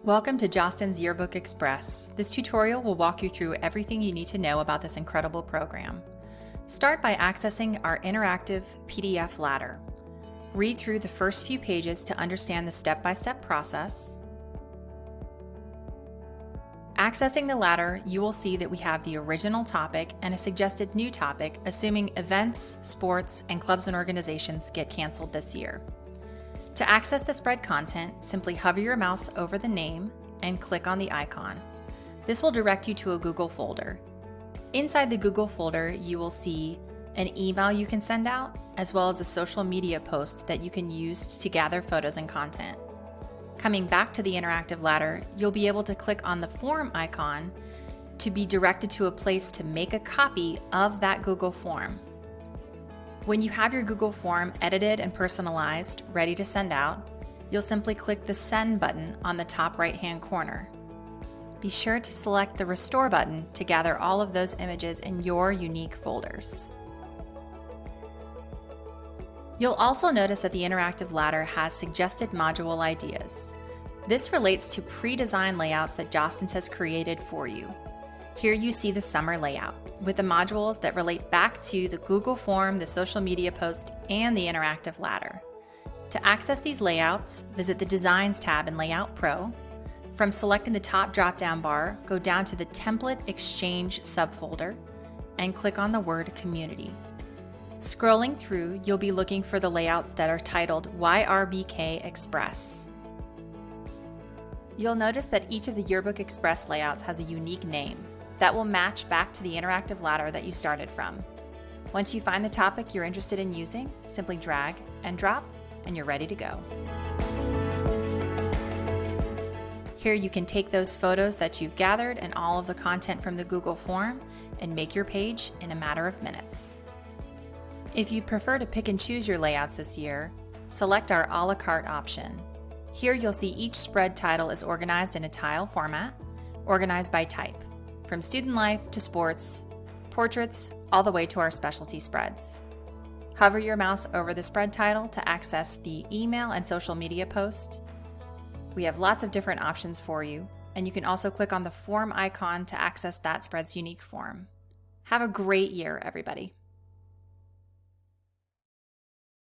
Welcome to Jostens YRBK Express. This tutorial will walk you through everything you need to know about this incredible program. Start by accessing our interactive PDF ladder. Read through the first few pages to understand the step-by-step process. Accessing the ladder, you will see that we have the original topic and a suggested new topic, assuming events, sports, and clubs and organizations get canceled this year. To access the spread content, simply hover your mouse over the name and click on the icon. This will direct you to a Google folder. Inside the Google folder, you will see an email you can send out, as well as a social media post that you can use to gather photos and content. Coming back to the interactive ladder, you'll be able to click on the form icon to be directed to a place to make a copy of that Google form. When you have your Google form edited and personalized, ready to send out, you'll simply click the Send button on the top right-hand corner. Be sure to select the Restore button to gather all of those images in your unique folders. You'll also notice that the interactive ladder has suggested module ideas. This relates to pre-designed layouts that Jostens has created for you. Here you see the summer layout, with the modules that relate back to the Google form, the social media post, and the interactive ladder. To access these layouts, visit the Designs tab in Layout Pro. From selecting the top drop-down bar, go down to the Template Exchange subfolder and click on the word Community. Scrolling through, you'll be looking for the layouts that are titled YRBK Express. You'll notice that each of the YRBK Express layouts has a unique name that will match back to the interactive ladder that you started from. Once you find the topic you're interested in using, simply drag and drop, and you're ready to go. Here you can take those photos that you've gathered and all of the content from the Google form and make your page in a matter of minutes. If you prefer to pick and choose your layouts this year, select our a la carte option. Here you'll see each spread title is organized in a tile format, organized by type, from student life to sports, portraits, all the way to our specialty spreads. Hover your mouse over the spread title to access the email and social media post. We have lots of different options for you, and you can also click on the form icon to access that spread's unique form. Have a great year, everybody.